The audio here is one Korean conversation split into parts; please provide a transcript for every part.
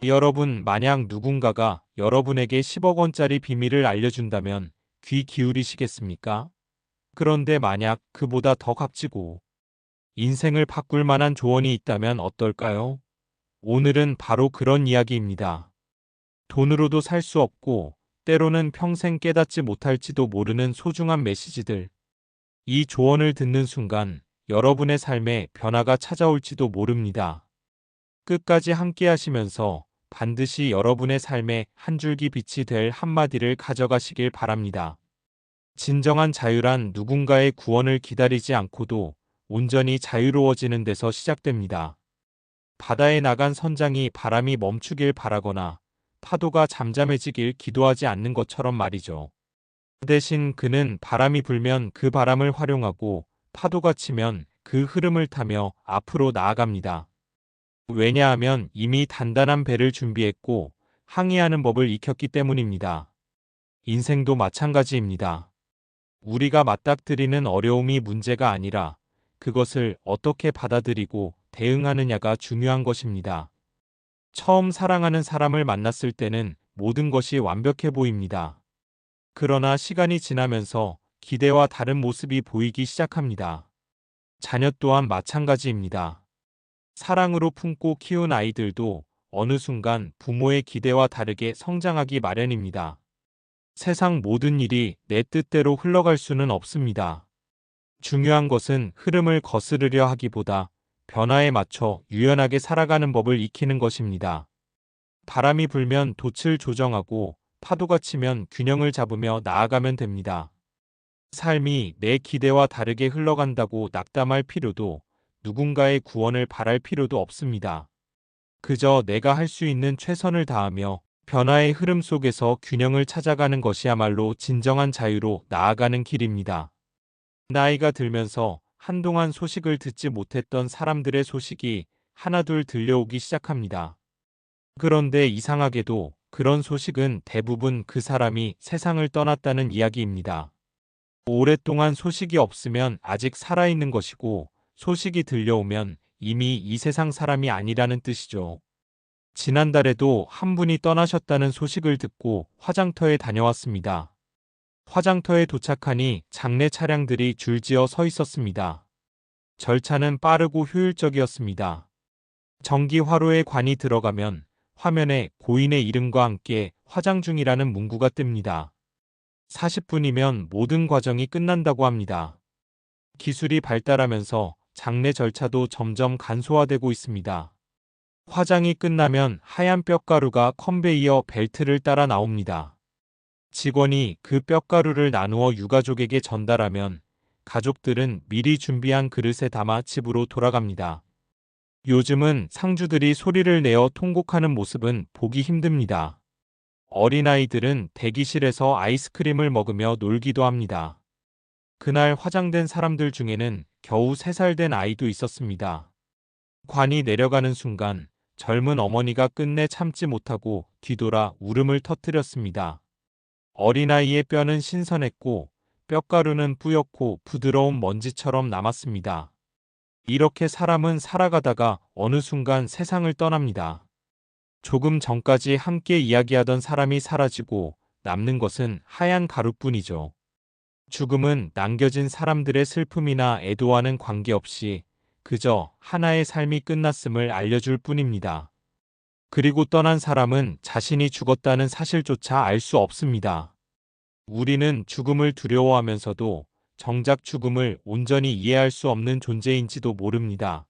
여러분, 만약 누군가가 여러분에게 10억 원짜리 비밀을 알려준다면 귀 기울이시겠습니까? 그런데 만약 그보다 더 값지고 인생을 바꿀 만한 조언이 있다면 어떨까요? 오늘은 바로 그런 이야기입니다. 돈으로도 살 수 없고 때로는 평생 깨닫지 못할지도 모르는 소중한 메시지들. 이 조언을 듣는 순간 여러분의 삶에 변화가 찾아올지도 모릅니다. 끝까지 함께 하시면서 반드시 여러분의 삶에 한 줄기 빛이 될 한마디를 가져가시길 바랍니다. 진정한 자유란 누군가의 구원을 기다리지 않고도 온전히 자유로워지는 데서 시작됩니다. 바다에 나간 선장이 바람이 멈추길 바라거나 파도가 잠잠해지길 기도하지 않는 것처럼 말이죠. 대신 그는 바람이 불면 그 바람을 활용하고 파도가 치면 그 흐름을 타며 앞으로 나아갑니다. 왜냐하면 이미 단단한 배를 준비했고 항해하는 법을 익혔기 때문입니다. 인생도 마찬가지입니다. 우리가 맞닥뜨리는 어려움이 문제가 아니라 그것을 어떻게 받아들이고 대응하느냐가 중요한 것입니다. 처음 사랑하는 사람을 만났을 때는 모든 것이 완벽해 보입니다. 그러나 시간이 지나면서 기대와 다른 모습이 보이기 시작합니다. 자녀 또한 마찬가지입니다. 사랑으로 품고 키운 아이들도 어느 순간 부모의 기대와 다르게 성장하기 마련입니다. 세상 모든 일이 내 뜻대로 흘러갈 수는 없습니다. 중요한 것은 흐름을 거스르려 하기보다 변화에 맞춰 유연하게 살아가는 법을 익히는 것입니다. 바람이 불면 돛을 조정하고 파도가 치면 균형을 잡으며 나아가면 됩니다. 삶이 내 기대와 다르게 흘러간다고 낙담할 필요도 누군가의 구원을 바랄 필요도 없습니다. 그저 내가 할 수 있는 최선을 다하며 변화의 흐름 속에서 균형을 찾아가는 것이야말로 진정한 자유로 나아가는 길입니다. 나이가 들면서 한동안 소식을 듣지 못했던 사람들의 소식이 하나둘 들려오기 시작합니다. 그런데 이상하게도 그런 소식은 대부분 그 사람이 세상을 떠났다는 이야기입니다. 오랫동안 소식이 없으면 아직 살아있는 것이고 소식이 들려오면 이미 이 세상 사람이 아니라는 뜻이죠. 지난달에도 한 분이 떠나셨다는 소식을 듣고 화장터에 다녀왔습니다. 화장터에 도착하니 장례 차량들이 줄지어 서 있었습니다. 절차는 빠르고 효율적이었습니다. 정기 화로에 관이 들어가면 화면에 고인의 이름과 함께 화장 중이라는 문구가 뜹니다. 40분이면 모든 과정이 끝난다고 합니다. 기술이 발달하면서 장례 절차도 점점 간소화되고 있습니다. 화장이 끝나면 하얀 뼈가루가 컨베이어 벨트를 따라 나옵니다. 직원이 그 뼈가루를 나누어 유가족에게 전달하면 가족들은 미리 준비한 그릇에 담아 집으로 돌아갑니다. 요즘은 상주들이 소리를 내어 통곡하는 모습은 보기 힘듭니다. 어린아이들은 대기실에서 아이스크림을 먹으며 놀기도 합니다. 그날 화장된 사람들 중에는 겨우 3살 된 아이도 있었습니다. 관이 내려가는 순간 젊은 어머니가 끝내 참지 못하고 뒤돌아 울음을 터뜨렸습니다. 어린아이의 뼈는 신선했고 뼈가루는 뿌옇고 부드러운 먼지처럼 남았습니다. 이렇게 사람은 살아가다가 어느 순간 세상을 떠납니다. 조금 전까지 함께 이야기하던 사람이 사라지고 남는 것은 하얀 가루뿐이죠. 죽음은 남겨진 사람들의 슬픔이나 애도와는 관계없이 그저 하나의 삶이 끝났음을 알려줄 뿐입니다. 그리고 떠난 사람은 자신이 죽었다는 사실조차 알 수 없습니다. 우리는 죽음을 두려워하면서도 정작 죽음을 온전히 이해할 수 없는 존재인지도 모릅니다.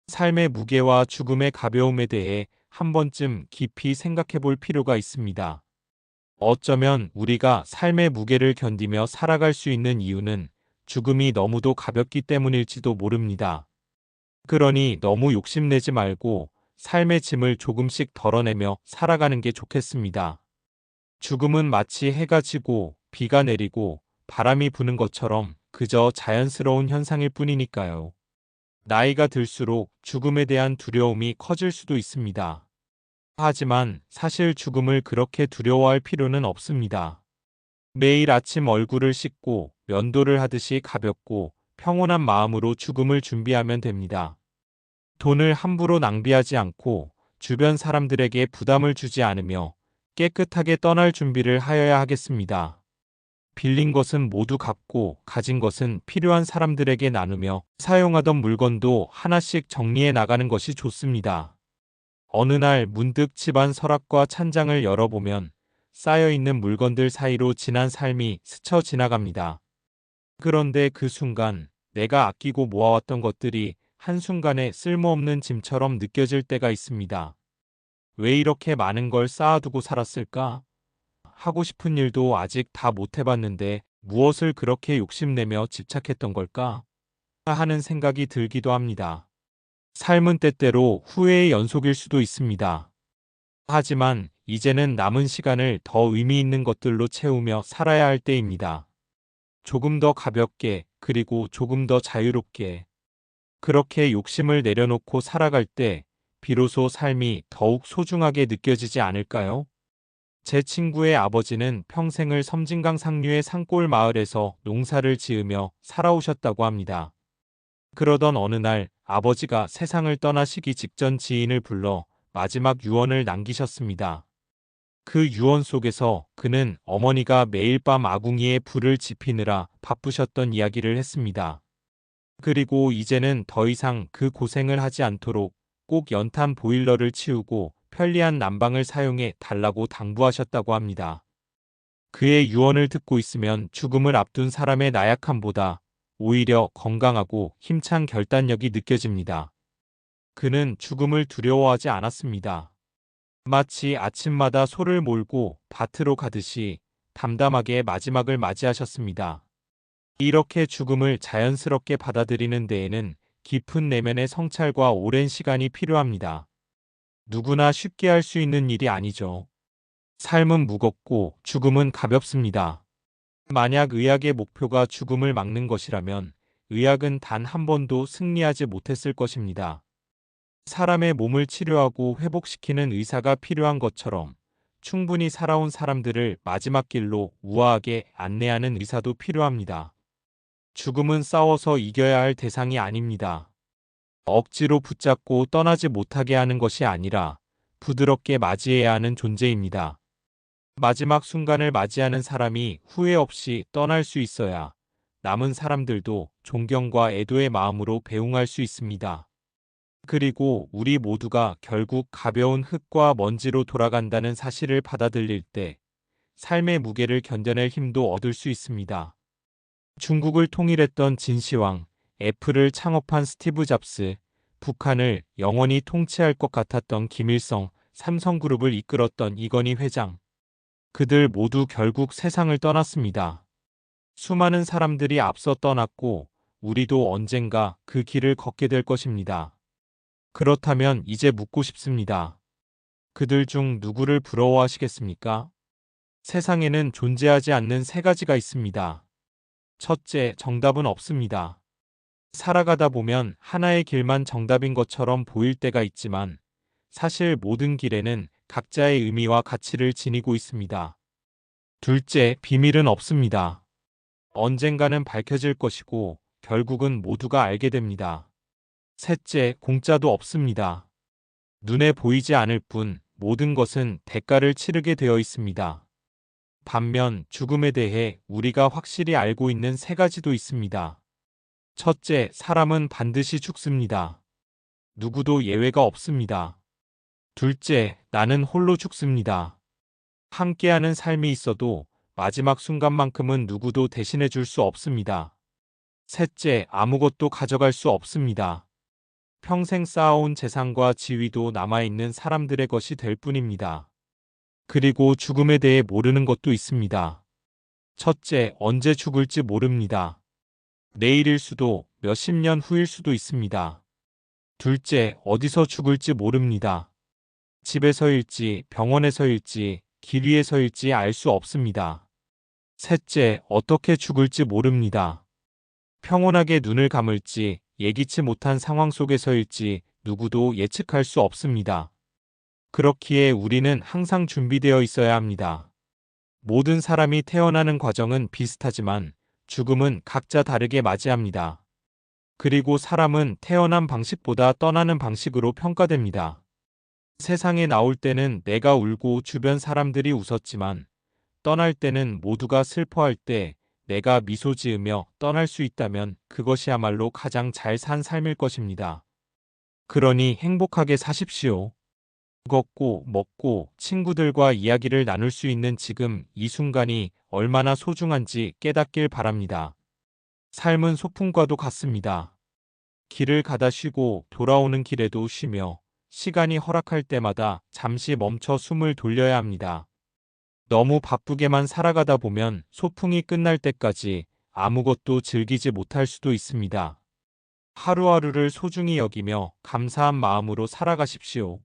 삶의 무게와 죽음의 가벼움에 대해 한 번쯤 깊이 생각해 볼 필요가 있습니다. 어쩌면 우리가 삶의 무게를 견디며 살아갈 수 있는 이유는 죽음이 너무도 가볍기 때문일지도 모릅니다. 그러니 너무 욕심내지 말고 삶의 짐을 조금씩 덜어내며 살아가는 게 좋겠습니다. 죽음은 마치 해가 지고 비가 내리고 바람이 부는 것처럼 그저 자연스러운 현상일 뿐이니까요. 나이가 들수록 죽음에 대한 두려움이 커질 수도 있습니다. 하지만 사실 죽음을 그렇게 두려워할 필요는 없습니다. 매일 아침 얼굴을 씻고 면도를 하듯이 가볍고 평온한 마음으로 죽음을 준비하면 됩니다. 돈을 함부로 낭비하지 않고 주변 사람들에게 부담을 주지 않으며 깨끗하게 떠날 준비를 하여야 하겠습니다. 빌린 것은 모두 갚고 가진 것은 필요한 사람들에게 나누며 사용하던 물건도 하나씩 정리해 나가는 것이 좋습니다. 어느 날 문득 집안 서랍과 찬장을 열어보면 쌓여있는 물건들 사이로 지난 삶이 스쳐 지나갑니다. 그런데 그 순간 내가 아끼고 모아왔던 것들이 한순간에 쓸모없는 짐처럼 느껴질 때가 있습니다. 왜 이렇게 많은 걸 쌓아두고 살았을까? 하고 싶은 일도 아직 다 못 해봤는데 무엇을 그렇게 욕심내며 집착했던 걸까? 하는 생각이 들기도 합니다. 삶은 때때로 후회의 연속일 수도 있습니다. 하지만 이제는 남은 시간을 더 의미 있는 것들로 채우며 살아야 할 때입니다. 조금 더 가볍게, 그리고 조금 더 자유롭게. 그렇게 욕심을 내려놓고 살아갈 때 비로소 삶이 더욱 소중하게 느껴지지 않을까요? 제 친구의 아버지는 평생을 섬진강 상류의 산골 마을에서 농사를 지으며 살아오셨다고 합니다. 그러던 어느 날 아버지가 세상을 떠나시기 직전 지인을 불러 마지막 유언을 남기셨습니다. 그 유언 속에서 그는 어머니가 매일 밤 아궁이에 불을 지피느라 바쁘셨던 이야기를 했습니다. 그리고 이제는 더 이상 그 고생을 하지 않도록 꼭 연탄 보일러를 치우고 편리한 난방을 사용해 달라고 당부하셨다고 합니다. 그의 유언을 듣고 있으면 죽음을 앞둔 사람의 나약함보다 오히려 건강하고 힘찬 결단력이 느껴집니다. 그는 죽음을 두려워하지 않았습니다. 마치 아침마다 소를 몰고 밭으로 가듯이 담담하게 마지막을 맞이하셨습니다. 이렇게 죽음을 자연스럽게 받아들이는 데에는 깊은 내면의 성찰과 오랜 시간이 필요합니다. 누구나 쉽게 할 수 있는 일이 아니죠. 삶은 무겁고 죽음은 가볍습니다. 만약 의학의 목표가 죽음을 막는 것이라면 의학은 단 한 번도 승리하지 못했을 것입니다. 사람의 몸을 치료하고 회복시키는 의사가 필요한 것처럼 충분히 살아온 사람들을 마지막 길로 우아하게 안내하는 의사도 필요합니다. 죽음은 싸워서 이겨야 할 대상이 아닙니다. 억지로 붙잡고 떠나지 못하게 하는 것이 아니라 부드럽게 맞이해야 하는 존재입니다. 마지막 순간을 맞이하는 사람이 후회 없이 떠날 수 있어야 남은 사람들도 존경과 애도의 마음으로 배웅할 수 있습니다. 그리고 우리 모두가 결국 가벼운 흙과 먼지로 돌아간다는 사실을 받아들일 때 삶의 무게를 견뎌낼 힘도 얻을 수 있습니다. 중국을 통일했던 진시황, 애플을 창업한 스티브 잡스, 북한을 영원히 통치할 것 같았던 김일성, 삼성그룹을 이끌었던 이건희 회장. 그들 모두 결국 세상을 떠났습니다. 수많은 사람들이 앞서 떠났고 우리도 언젠가 그 길을 걷게 될 것입니다. 그렇다면 이제 묻고 싶습니다. 그들 중 누구를 부러워하시겠습니까? 세상에는 존재하지 않는 세 가지가 있습니다. 첫째, 정답은 없습니다. 살아가다 보면 하나의 길만 정답인 것처럼 보일 때가 있지만 사실 모든 길에는 각자의 의미와 가치를 지니고 있습니다. 둘째, 비밀은 없습니다. 언젠가는 밝혀질 것이고 결국은 모두가 알게 됩니다. 셋째, 공짜도 없습니다. 눈에 보이지 않을 뿐 모든 것은 대가를 치르게 되어 있습니다. 반면 죽음에 대해 우리가 확실히 알고 있는 세 가지도 있습니다. 첫째, 사람은 반드시 죽습니다. 누구도 예외가 없습니다. 둘째, 나는 홀로 죽습니다. 함께하는 삶이 있어도 마지막 순간만큼은 누구도 대신해 줄 수 없습니다. 셋째, 아무것도 가져갈 수 없습니다. 평생 쌓아온 재산과 지위도 남아있는 사람들의 것이 될 뿐입니다. 그리고 죽음에 대해 모르는 것도 있습니다. 첫째, 언제 죽을지 모릅니다. 내일일 수도 몇십 년 후일 수도 있습니다. 둘째, 어디서 죽을지 모릅니다. 집에서일지 병원에서일지 길 위에서일지 알 수 없습니다. 셋째, 어떻게 죽을지 모릅니다. 평온하게 눈을 감을지 예기치 못한 상황 속에서일지 누구도 예측할 수 없습니다. 그렇기에 우리는 항상 준비되어 있어야 합니다. 모든 사람이 태어나는 과정은 비슷하지만 죽음은 각자 다르게 맞이합니다. 그리고 사람은 태어난 방식보다 떠나는 방식으로 평가됩니다. 세상에 나올 때는 내가 울고 주변 사람들이 웃었지만 떠날 때는 모두가 슬퍼할 때 내가 미소 지으며 떠날 수 있다면 그것이야말로 가장 잘 산 삶일 것입니다. 그러니 행복하게 사십시오. 걷고 먹고 친구들과 이야기를 나눌 수 있는 지금 이 순간이 얼마나 소중한지 깨닫길 바랍니다. 삶은 소풍과도 같습니다. 길을 가다 쉬고 돌아오는 길에도 쉬며 시간이 허락할 때마다 잠시 멈춰 숨을 돌려야 합니다. 너무 바쁘게만 살아가다 보면 소풍이 끝날 때까지 아무것도 즐기지 못할 수도 있습니다. 하루하루를 소중히 여기며 감사한 마음으로 살아가십시오.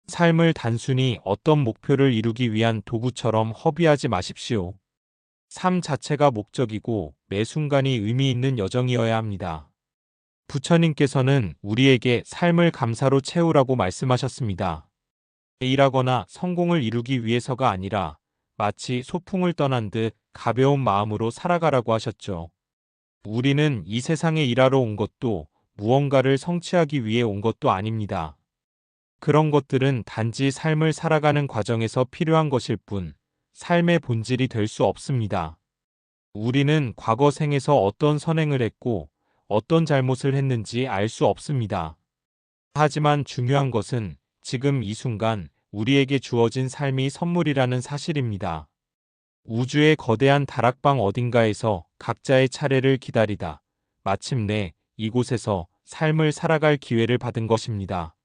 삶을 단순히 어떤 목표를 이루기 위한 도구처럼 허비하지 마십시오. 삶 자체가 목적이고 매 순간이 의미 있는 여정이어야 합니다. 부처님께서는 우리에게 삶을 감사로 채우라고 말씀하셨습니다. 일하거나 성공을 이루기 위해서가 아니라 마치 소풍을 떠난 듯 가벼운 마음으로 살아가라고 하셨죠. 우리는 이 세상에 일하러 온 것도 무언가를 성취하기 위해 온 것도 아닙니다. 그런 것들은 단지 삶을 살아가는 과정에서 필요한 것일 뿐, 삶의 본질이 될 수 없습니다. 우리는 과거 생에서 어떤 선행을 했고, 어떤 잘못을 했는지 알 수 없습니다. 하지만 중요한 것은 지금 이 순간 우리에게 주어진 삶이 선물이라는 사실입니다. 우주의 거대한 다락방 어딘가에서 각자의 차례를 기다리다 마침내 이곳에서 삶을 살아갈 기회를 받은 것입니다.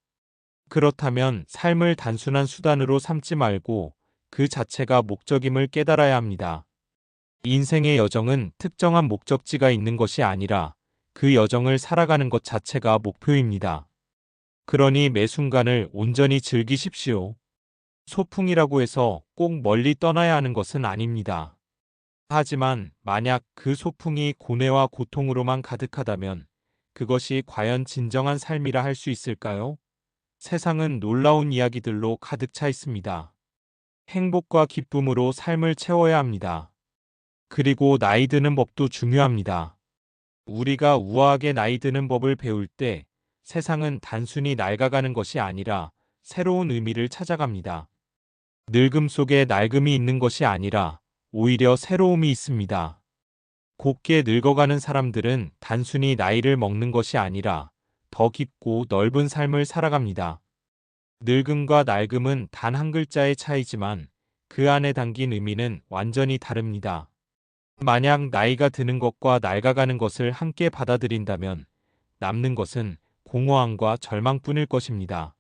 그렇다면 삶을 단순한 수단으로 삼지 말고 그 자체가 목적임을 깨달아야 합니다. 인생의 여정은 특정한 목적지가 있는 것이 아니라 그 여정을 살아가는 것 자체가 목표입니다. 그러니 매 순간을 온전히 즐기십시오. 소풍이라고 해서 꼭 멀리 떠나야 하는 것은 아닙니다. 하지만 만약 그 소풍이 고뇌와 고통으로만 가득하다면 그것이 과연 진정한 삶이라 할 수 있을까요? 세상은 놀라운 이야기들로 가득 차 있습니다. 행복과 기쁨으로 삶을 채워야 합니다. 그리고 나이 드는 법도 중요합니다. 우리가 우아하게 나이 드는 법을 배울 때 세상은 단순히 낡아가는 것이 아니라 새로운 의미를 찾아갑니다. 늙음 속에 낡음이 있는 것이 아니라 오히려 새로움이 있습니다. 곱게 늙어가는 사람들은 단순히 나이를 먹는 것이 아니라 더 깊고 넓은 삶을 살아갑니다. 늙음과 낡음은 단 한 글자의 차이지만 그 안에 담긴 의미는 완전히 다릅니다. 만약 나이가 드는 것과 낡아가는 것을 함께 받아들인다면 남는 것은 공허함과 절망뿐일 것입니다.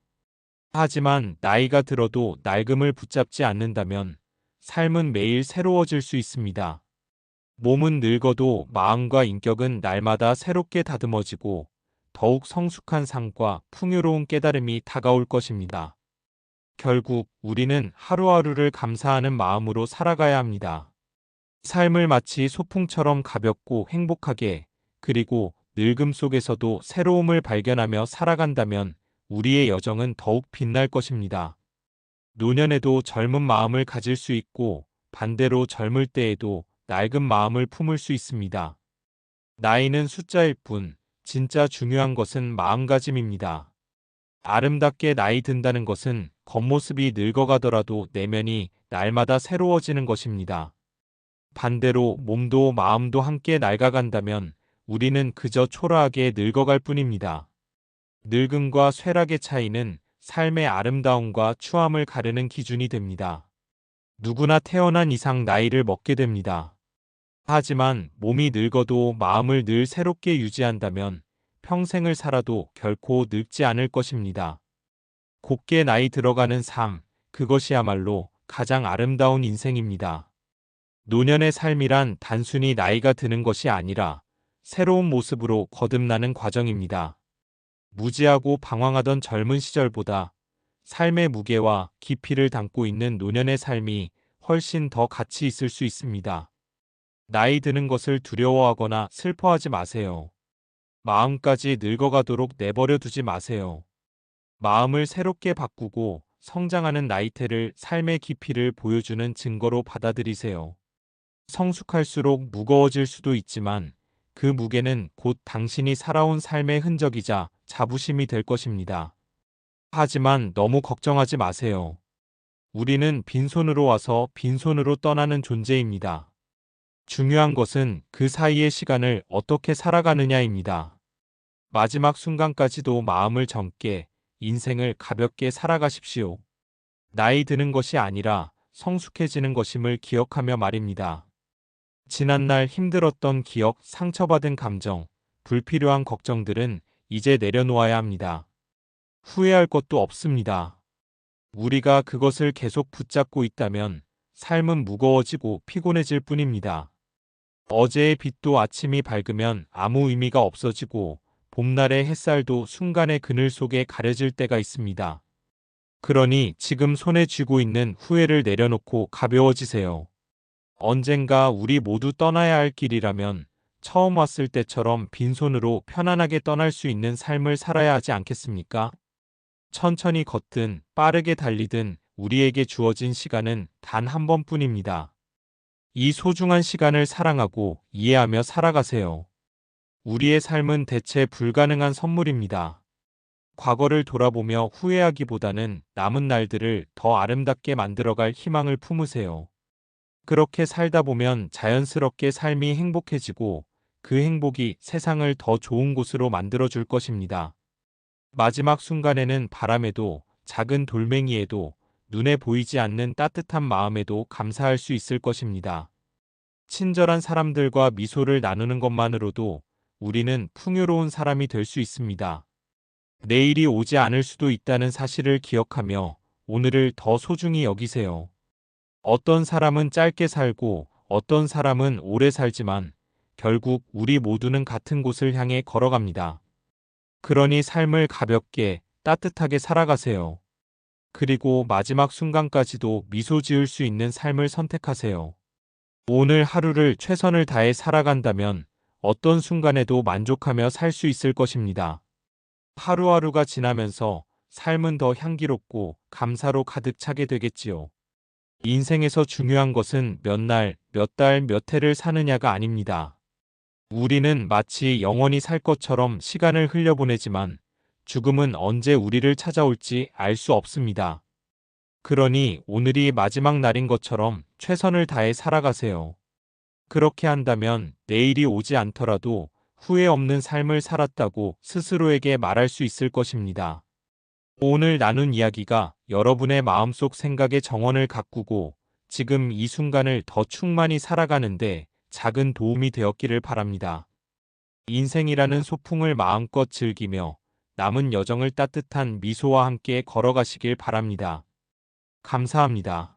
하지만 나이가 들어도 낡음을 붙잡지 않는다면 삶은 매일 새로워질 수 있습니다. 몸은 늙어도 마음과 인격은 날마다 새롭게 다듬어지고 더욱 성숙한 삶과 풍요로운 깨달음이 다가올 것입니다. 결국 우리는 하루하루를 감사하는 마음으로 살아가야 합니다. 삶을 마치 소풍처럼 가볍고 행복하게 그리고 늙음 속에서도 새로움을 발견하며 살아간다면 우리의 여정은 더욱 빛날 것입니다. 노년에도 젊은 마음을 가질 수 있고 반대로 젊을 때에도 낡은 마음을 품을 수 있습니다. 나이는 숫자일 뿐 진짜 중요한 것은 마음가짐입니다. 아름답게 나이 든다는 것은 겉모습이 늙어가더라도 내면이 날마다 새로워지는 것입니다. 반대로 몸도 마음도 함께 낡아간다면 우리는 그저 초라하게 늙어갈 뿐입니다. 늙음과 쇠락의 차이는 삶의 아름다움과 추함을 가르는 기준이 됩니다. 누구나 태어난 이상 나이를 먹게 됩니다. 하지만 몸이 늙어도 마음을 늘 새롭게 유지한다면 평생을 살아도 결코 늙지 않을 것입니다. 곱게 나이 들어가는 삶, 그것이야말로 가장 아름다운 인생입니다. 노년의 삶이란 단순히 나이가 드는 것이 아니라 새로운 모습으로 거듭나는 과정입니다. 무지하고 방황하던 젊은 시절보다 삶의 무게와 깊이를 담고 있는 노년의 삶이 훨씬 더 가치 있을 수 있습니다. 나이 드는 것을 두려워하거나 슬퍼하지 마세요. 마음까지 늙어가도록 내버려 두지 마세요. 마음을 새롭게 바꾸고 성장하는 나이테를 삶의 깊이를 보여주는 증거로 받아들이세요. 성숙할수록 무거워질 수도 있지만 그 무게는 곧 당신이 살아온 삶의 흔적이자 자부심이 될 것입니다. 하지만 너무 걱정하지 마세요. 우리는 빈손으로 와서 빈손으로 떠나는 존재입니다. 중요한 것은 그 사이의 시간을 어떻게 살아가느냐입니다. 마지막 순간까지도 마음을 젊게, 인생을 가볍게 살아가십시오. 나이 드는 것이 아니라 성숙해지는 것임을 기억하며 말입니다. 지난날 힘들었던 기억, 상처받은 감정, 불필요한 걱정들은 이제 내려놓아야 합니다. 후회할 것도 없습니다. 우리가 그것을 계속 붙잡고 있다면 삶은 무거워지고 피곤해질 뿐입니다. 어제의 빛도 아침이 밝으면 아무 의미가 없어지고 봄날의 햇살도 순간의 그늘 속에 가려질 때가 있습니다. 그러니 지금 손에 쥐고 있는 후회를 내려놓고 가벼워지세요. 언젠가 우리 모두 떠나야 할 길이라면 처음 왔을 때처럼 빈손으로 편안하게 떠날 수 있는 삶을 살아야 하지 않겠습니까? 천천히 걷든 빠르게 달리든 우리에게 주어진 시간은 단 한 번뿐입니다. 이 소중한 시간을 사랑하고 이해하며 살아가세요. 우리의 삶은 대체 불가능한 선물입니다. 과거를 돌아보며 후회하기보다는 남은 날들을 더 아름답게 만들어갈 희망을 품으세요. 그렇게 살다 보면 자연스럽게 삶이 행복해지고 그 행복이 세상을 더 좋은 곳으로 만들어줄 것입니다. 마지막 순간에는 바람에도 작은 돌멩이에도 눈에 보이지 않는 따뜻한 마음에도 감사할 수 있을 것입니다. 친절한 사람들과 미소를 나누는 것만으로도 우리는 풍요로운 사람이 될 수 있습니다. 내일이 오지 않을 수도 있다는 사실을 기억하며 오늘을 더 소중히 여기세요. 어떤 사람은 짧게 살고 어떤 사람은 오래 살지만 결국 우리 모두는 같은 곳을 향해 걸어갑니다. 그러니 삶을 가볍게 따뜻하게 살아가세요. 그리고 마지막 순간까지도 미소 지을 수 있는 삶을 선택하세요. 오늘 하루를 최선을 다해 살아간다면 어떤 순간에도 만족하며 살 수 있을 것입니다. 하루하루가 지나면서 삶은 더 향기롭고 감사로 가득 차게 되겠지요. 인생에서 중요한 것은 몇 날, 몇 달, 몇 해를 사느냐가 아닙니다. 우리는 마치 영원히 살 것처럼 시간을 흘려보내지만 죽음은 언제 우리를 찾아올지 알 수 없습니다. 그러니 오늘이 마지막 날인 것처럼 최선을 다해 살아가세요. 그렇게 한다면 내일이 오지 않더라도 후회 없는 삶을 살았다고 스스로에게 말할 수 있을 것입니다. 오늘 나눈 이야기가 여러분의 마음속 생각의 정원을 가꾸고 지금 이 순간을 더 충만히 살아가는데 작은 도움이 되었기를 바랍니다. 인생이라는 소풍을 마음껏 즐기며 남은 여정을 따뜻한 미소와 함께 걸어가시길 바랍니다. 감사합니다.